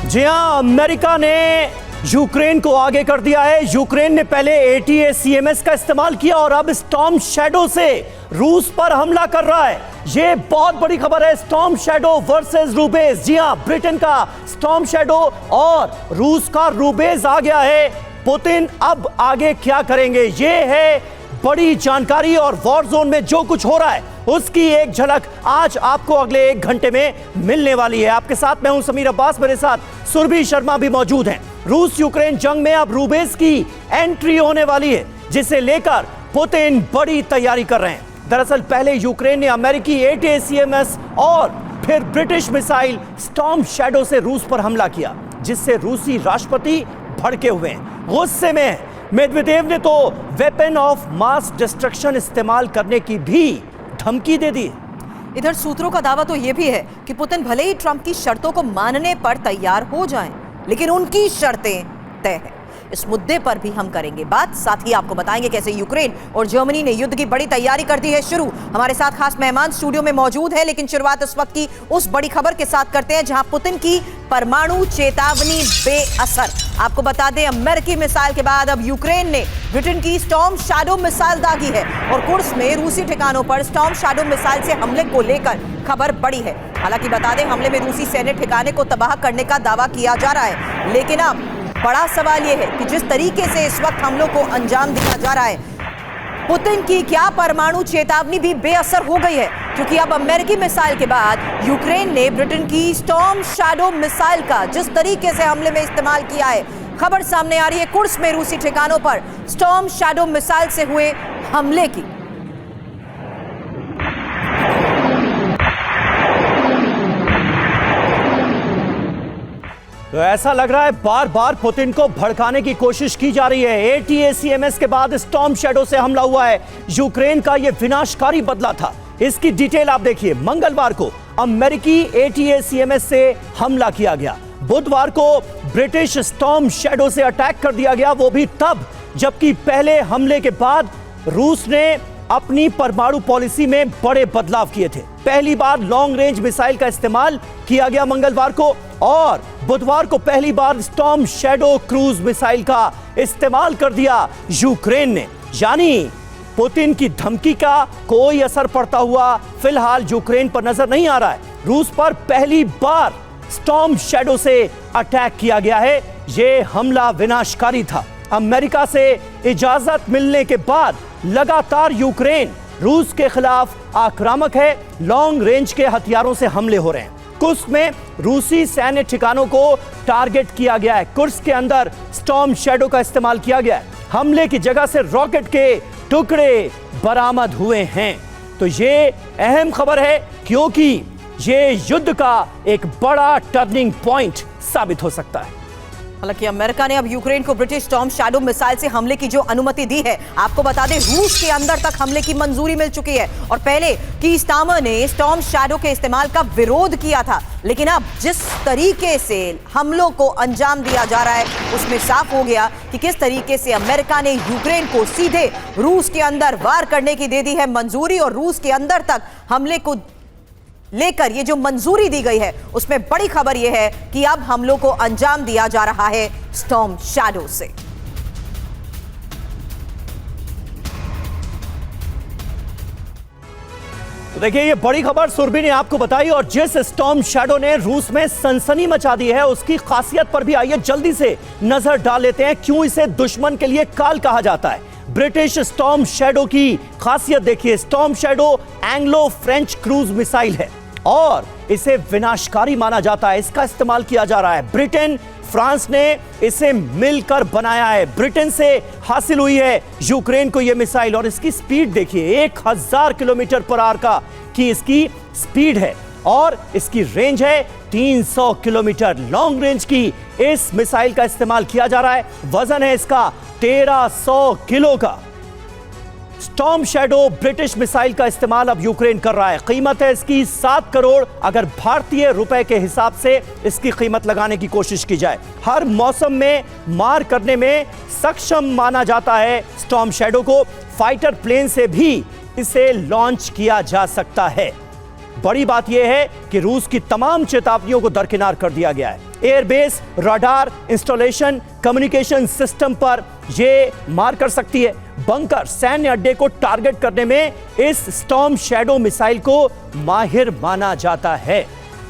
जी हां, अमेरिका ने यूक्रेन को आगे कर दिया है। यूक्रेन ने पहले ATACMS का इस्तेमाल किया और अब स्टॉर्म शैडो से रूस पर हमला कर रहा है। ये बहुत बड़ी खबर है। स्टॉर्म शैडो वर्सेस रूबेज। जी हां, ब्रिटेन का स्टॉर्म शैडो और रूस का रूबेज आ गया है। पुतिन अब आगे क्या करेंगे, ये है बड़ी जानकारी और वॉर जोन में जो कुछ हो रहा है उसकी एक झलक आज आपको अगले 1 घंटे में मिलने वाली है। आपके साथ मैं हूं समीर अब्बास, मेरे साथ सुरभि शर्मा भी मौजूद हैं। रूस यूक्रेन जंग में अब रूबेज की एंट्री होने वाली है, जिसे लेकर पुतिन बड़ी तैयारी कर रहे हैं। दरअसल पहले यूक्रेन ने अमेरिकी ATACMS और फिर ब्रिटिश मिसाइल स्टॉर्म शैडो से रूस पर हमला किया, जिससे रूसी राष्ट्रपति भड़के हुए हैं, गुस्से में हैं। मेदवेदेव ने तो वेपन ऑफ मास डिस्ट्रक्शन इस्तेमाल करने की भी धमकी दे दी। इधर सूत्रों का दावा तो यह भी है कि पुतिन भले ही ट्रंप की शर्तों को मानने पर तैयार हो जाएं, लेकिन उनकी शर्तें तय हैं। इस मुद्दे पर भी हम करेंगे बात, साथ ही आपको बताएंगे कैसे यूक्रेन और जर्मनी ने युद्ध की बड़ी तैयारी कर दी है शुरू। हमारे साथ खास मेहमान स्टूडियो में मौजूद है, लेकिन शुरुआत इस वक्त की उस बड़ी खबर के साथ करते हैं जहां पुतिन की परमाणु चेतावनी बेअसर। आपको बता दें, अमेरिकी मिसाइल के बाद अब यूक्रेन ने ब्रिटेन की स्टॉर्म शैडो मिसाइल दागी है और कुर्स में रूसी ठिकानों पर स्टॉर्म शैडो मिसाइल से हमले को लेकर खबर बड़ी है। हालांकि बता दें, हमले में रूसी सैन्य ठिकाने को तबाह करने का दावा किया जा रहा है, लेकिन अब बड़ा सवाल यह है कि जिस तरीके से इस वक्त हमलों को अंजाम दिया जा रहा है, पुतिन की क्या परमाणु चेतावनी भी बेअसर हो गई है? क्योंकि अब अमेरिकी मिसाइल के बाद यूक्रेन ने ब्रिटेन की स्टॉर्म शैडो मिसाइल का जिस तरीके से हमले में इस्तेमाल किया है, खबर सामने आ रही है कुर्स में रूसी ठिकानों पर स्टॉर्म शैडो मिसाइल से हुए हमले की। तो ऐसा लग रहा है बार बार पुतिन को भड़काने की कोशिश की जा रही है। ATACMS के बाद स्टॉर्म शैडो से हमला हुआ है। यूक्रेन का यह विनाशकारी बदला था। इसकी डिटेल आप देखिए। मंगलवार को अमेरिकी ATACMS से हमला किया गया। बुधवार को ब्रिटिश स्टॉर्म शैडो से अटैक कर दिया गया, वो भी तब जबकि पहले हमले के बाद रूस ने अपनी परमाणु पॉलिसी में बड़े बदलाव किए थे। पहली बार लॉन्ग रेंज मिसाइल का इस्तेमाल किया गया मंगलवार को, और बुधवार को पहली बार स्टॉर्म शैडो क्रूज मिसाइल का इस्तेमाल कर दिया यूक्रेन ने। यानी पुतिन की धमकी का कोई असर पड़ता हुआ फिलहाल यूक्रेन पर नजर नहीं आ रहा है। रूस पर पहली बार स्टॉर्म शैडो से अटैक किया गया है। यह हमला विनाशकारी था। अमेरिका से इजाजत मिलने के बाद लगातार यूक्रेन रूस के खिलाफ आक्रामक है। लॉन्ग रेंज के हथियारों से हमले हो रहे हैं। कुर्स्क में रूसी सैन्य ठिकानों को टारगेट किया गया है। कुर्स्क के अंदर स्टॉर्म शैडो का इस्तेमाल किया गया है। हमले की जगह से रॉकेट के टुकड़े बरामद हुए हैं। तो ये अहम खबर है, क्योंकि ये युद्ध का एक बड़ा टर्निंग पॉइंट साबित हो सकता है। हालांकि अमेरिका ने अब यूक्रेन को ब्रिटिश स्टॉर्म शैडो मिसाइल से हमले की जो अनुमति दी है, आपको बता दें रूस के अंदर तक हमले की मंजूरी मिल चुकी है। और पहले की स्टार्मर ने स्टॉर्म शैडो के इस्तेमाल का विरोध किया था, लेकिन अब जिस तरीके से हमलों को अंजाम दिया जा रहा है, उसमें साफ हो गया कि किस तरीके से अमेरिका ने यूक्रेन को सीधे रूस के अंदर वार करने की दे दी है मंजूरी। और रूस के अंदर तक हमले को लेकर ये जो मंजूरी दी गई है, उसमें बड़ी खबर यह है कि अब हमलों को अंजाम दिया जा रहा है स्टॉर्म शैडो से। तो देखिए, ये बड़ी खबर सुरभि ने आपको बताई, और जिस स्टॉर्म शैडो ने रूस में सनसनी मचा दी है, उसकी खासियत पर भी आइए जल्दी से नजर डाल लेते हैं। क्यों इसे दुश्मन के लिए काल कहा जाता है? ब्रिटिश स्टॉर्म शैडो की खासियत देखिए। Storm shadow Anglo French cruise missile है और इसे विनाशकारी माना जाता है। इसका इस्तेमाल किया जा रहा है। ब्रिटेन, फ्रांस ने इसे मिलकर बनाया है। ब्रिटेन से हासिल हुई है यूक्रेन को यह मिसाइल, और इसकी स्पीड देखिए 1000 किलोमीटर पर आवर का की इसकी स्पीड है, और इसकी रेंज है 300 किलोमीटर। लॉन्ग रेंज की इस मिसाइल का इस्तेमाल किया जा रहा है। वजन है इसका 1300 किलो का। स्टॉर्म शैडो ब्रिटिश मिसाइल का इस्तेमाल अब यूक्रेन कर रहा है। कीमत है इसकी 7 करोड़, अगर भारतीय रुपए के हिसाब से इसकी कीमत लगाने की कोशिश की जाए। हर मौसम में मार करने में सक्षम माना जाता है स्टॉर्म शैडो को। फाइटर प्लेन से भी इसे लॉन्च किया जा सकता है। बड़ी बात यह है कि रूस की तमाम चेतावनियों को दरकिनार कर दिया गया है। Airbase, radar, installation, communication system पर यह मार कर सकती है। बंकर, सैन्य अड्डे को टारगेट करने में इस स्टॉर्म शैडो मिसाइल को माहिर माना जाता है।